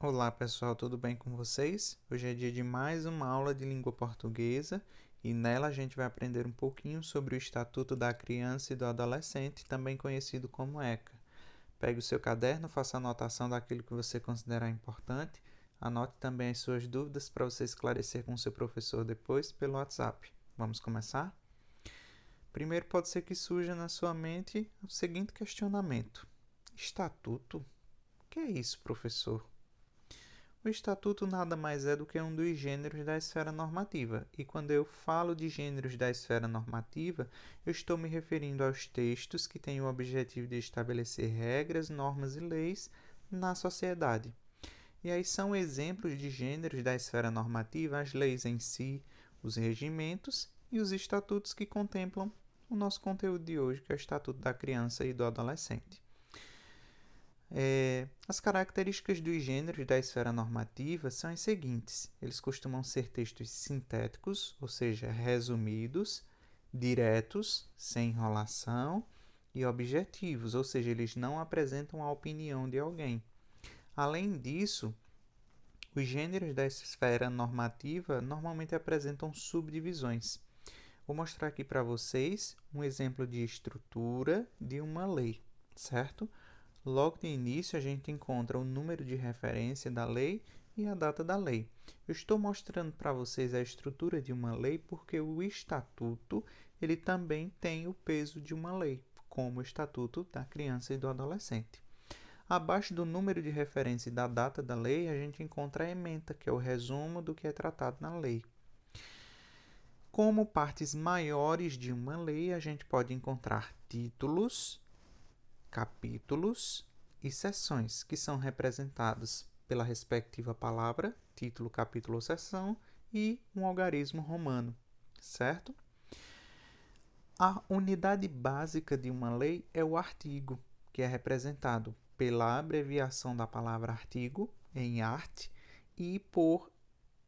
Olá pessoal, tudo bem com vocês? Hoje é dia de mais uma aula de língua portuguesa e nela a gente vai aprender um pouquinho sobre o Estatuto da Criança e do Adolescente, também conhecido como ECA. Pegue o seu caderno, faça anotação daquilo que você considerar importante, anote também as suas dúvidas para você esclarecer com o seu professor depois pelo WhatsApp. Vamos começar? Primeiro pode ser que surja na sua mente o seguinte questionamento: Estatuto? O que é isso, professor? O estatuto nada mais é do que um dos gêneros da esfera normativa, e quando eu falo de gêneros da esfera normativa, eu estou me referindo aos textos que têm o objetivo de estabelecer regras, normas e leis na sociedade. E aí são exemplos de gêneros da esfera normativa as leis em si, os regimentos e os estatutos que contemplam o nosso conteúdo de hoje, que é o Estatuto da Criança e do Adolescente. As características dos gêneros da esfera normativa são as seguintes: eles costumam ser textos sintéticos, ou seja, resumidos, diretos, sem enrolação, e objetivos, ou seja, eles não apresentam a opinião de alguém. Além disso, os gêneros da esfera normativa normalmente apresentam subdivisões. Vou mostrar aqui para vocês um exemplo de estrutura de uma lei, certo? Logo de início, a gente encontra o número de referência da lei e a data da lei. Eu estou mostrando para vocês a estrutura de uma lei porque o estatuto ele também tem o peso de uma lei, como o Estatuto da Criança e do Adolescente. Abaixo do número de referência e da data da lei, a gente encontra a ementa, que é o resumo do que é tratado na lei. Como partes maiores de uma lei, a gente pode encontrar títulos, capítulos e seções, que são representados pela respectiva palavra, título, capítulo ou seção, e um algarismo romano, certo? A unidade básica de uma lei é o artigo, que é representado pela abreviação da palavra artigo, em art, e por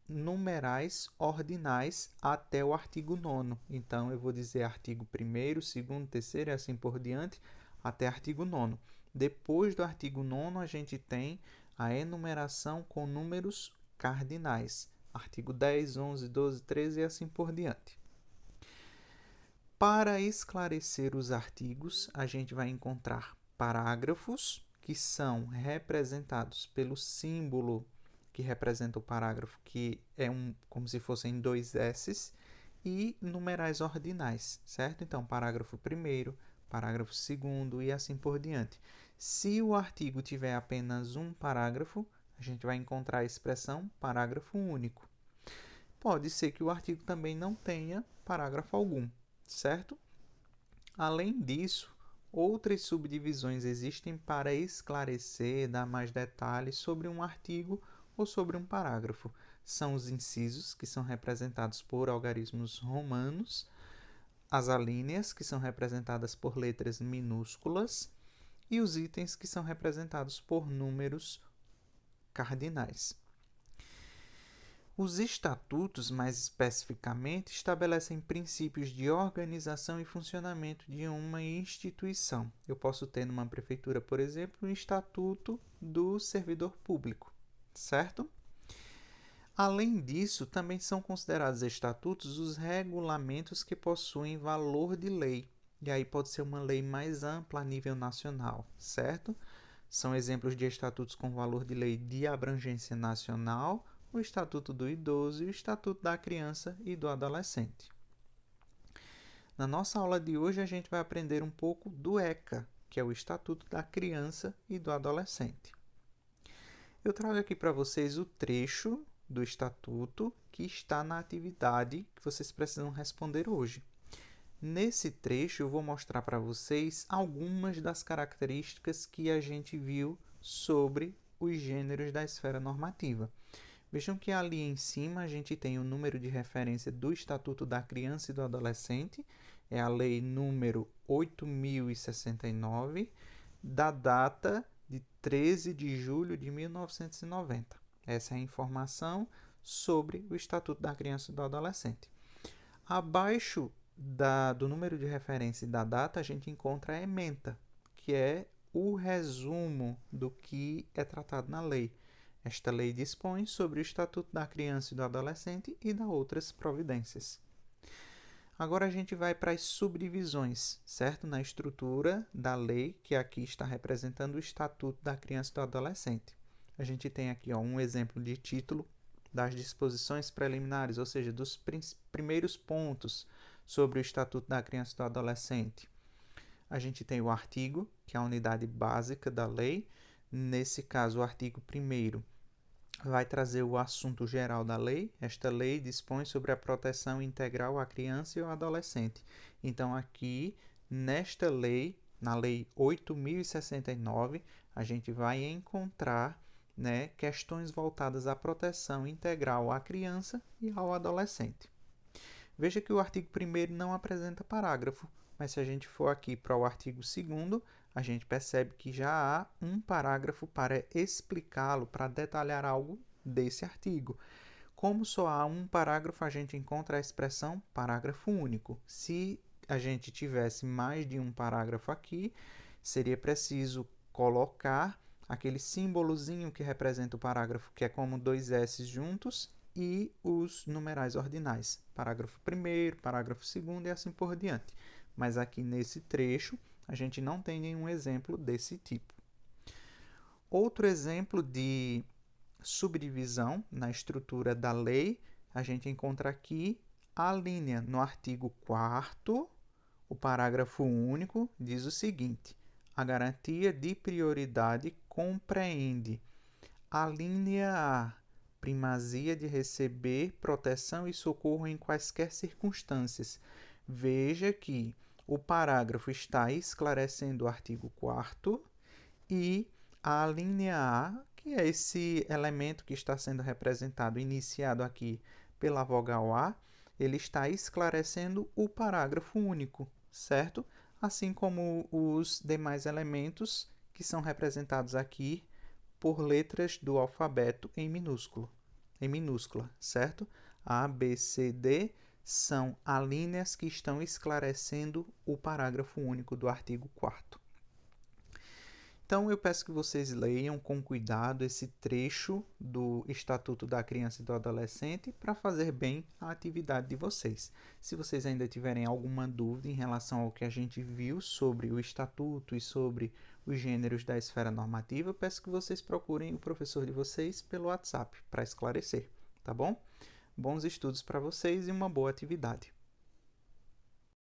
numerais ordinais até o artigo 9º. Então, eu vou dizer artigo 1º, 2º, 3º e assim por diante, até artigo 9º. Depois do artigo 9º, a gente tem a enumeração com números cardinais. Artigo 10, 11, 12, 13 e assim por diante. Para esclarecer os artigos, a gente vai encontrar parágrafos, que são representados pelo símbolo que representa o parágrafo, que é como se fossem dois S's, e numerais ordinais, certo? Então, parágrafo 1º, parágrafo 2º e assim por diante. Se o artigo tiver apenas um parágrafo, a gente vai encontrar a expressão parágrafo único. Pode ser que o artigo também não tenha parágrafo algum, certo? Além disso, outras subdivisões existem para esclarecer, dar mais detalhes sobre um artigo ou sobre um parágrafo. São os incisos, que são representados por algarismos romanos, as alíneas, que são representadas por letras minúsculas, e os itens, que são representados por números cardinais. Os estatutos, mais especificamente, estabelecem princípios de organização e funcionamento de uma instituição. Eu posso ter numa prefeitura, por exemplo, um estatuto do servidor público, certo? Além disso, também são considerados estatutos os regulamentos que possuem valor de lei. E aí pode ser uma lei mais ampla a nível nacional, certo? São exemplos de estatutos com valor de lei de abrangência nacional, o Estatuto do Idoso e o Estatuto da Criança e do Adolescente. Na nossa aula de hoje, a gente vai aprender um pouco do ECA, que é o Estatuto da Criança e do Adolescente. Eu trago aqui para vocês o trecho do Estatuto que está na atividade que vocês precisam responder hoje. Nesse trecho, eu vou mostrar para vocês algumas das características que a gente viu sobre os gêneros da esfera normativa. Vejam que ali em cima a gente tem o número de referência do Estatuto da Criança e do Adolescente, é a lei número 8.069, da data de 13 de julho de 1990. Essa é a informação sobre o Estatuto da Criança e do Adolescente. Abaixo do número de referência e da data, a gente encontra a ementa, que é o resumo do que é tratado na lei. Esta lei dispõe sobre o Estatuto da Criança e do Adolescente e da outras providências. Agora a gente vai para as subdivisões, certo? Na estrutura da lei, que aqui está representando o Estatuto da Criança e do Adolescente. A gente tem aqui um exemplo de título das disposições preliminares, ou seja, dos primeiros pontos sobre o Estatuto da Criança e do Adolescente. A gente tem o artigo, que é a unidade básica da lei. Nesse caso, o artigo 1º vai trazer o assunto geral da lei. Esta lei dispõe sobre a proteção integral à criança e ao adolescente. Então, aqui, nesta lei, na Lei 8.069, a gente vai encontrar, né, questões voltadas à proteção integral à criança e ao adolescente. Veja que o artigo 1º não apresenta parágrafo, mas se a gente for aqui para o artigo 2º, a gente percebe que já há um parágrafo para explicá-lo, para detalhar algo desse artigo. Como só há um parágrafo, a gente encontra a expressão parágrafo único. Se a gente tivesse mais de um parágrafo aqui, seria preciso colocar aquele símbolozinho que representa o parágrafo, que é como dois S juntos, e os numerais ordinais. Parágrafo 1º, parágrafo 2º e assim por diante. Mas aqui nesse trecho, a gente não tem nenhum exemplo desse tipo. Outro exemplo de subdivisão na estrutura da lei, a gente encontra aqui a linha no artigo 4º, o parágrafo único, diz o seguinte: a garantia de prioridade compreende a linha A, primazia de receber proteção e socorro em quaisquer circunstâncias. Veja que o parágrafo está esclarecendo o artigo 4º e a linha A, que é esse elemento que está sendo representado, iniciado aqui pela vogal A, ele está esclarecendo o parágrafo único, certo? Assim como os demais elementos que são representados aqui por letras do alfabeto em minúscula, certo? A, B, C, D são alíneas que estão esclarecendo o parágrafo único do artigo 4º. Então, eu peço que vocês leiam com cuidado esse trecho do Estatuto da Criança e do Adolescente para fazer bem a atividade de vocês. Se vocês ainda tiverem alguma dúvida em relação ao que a gente viu sobre o Estatuto e sobre os gêneros da esfera normativa, eu peço que vocês procurem o professor de vocês pelo WhatsApp para esclarecer, tá bom? Bons estudos para vocês e uma boa atividade.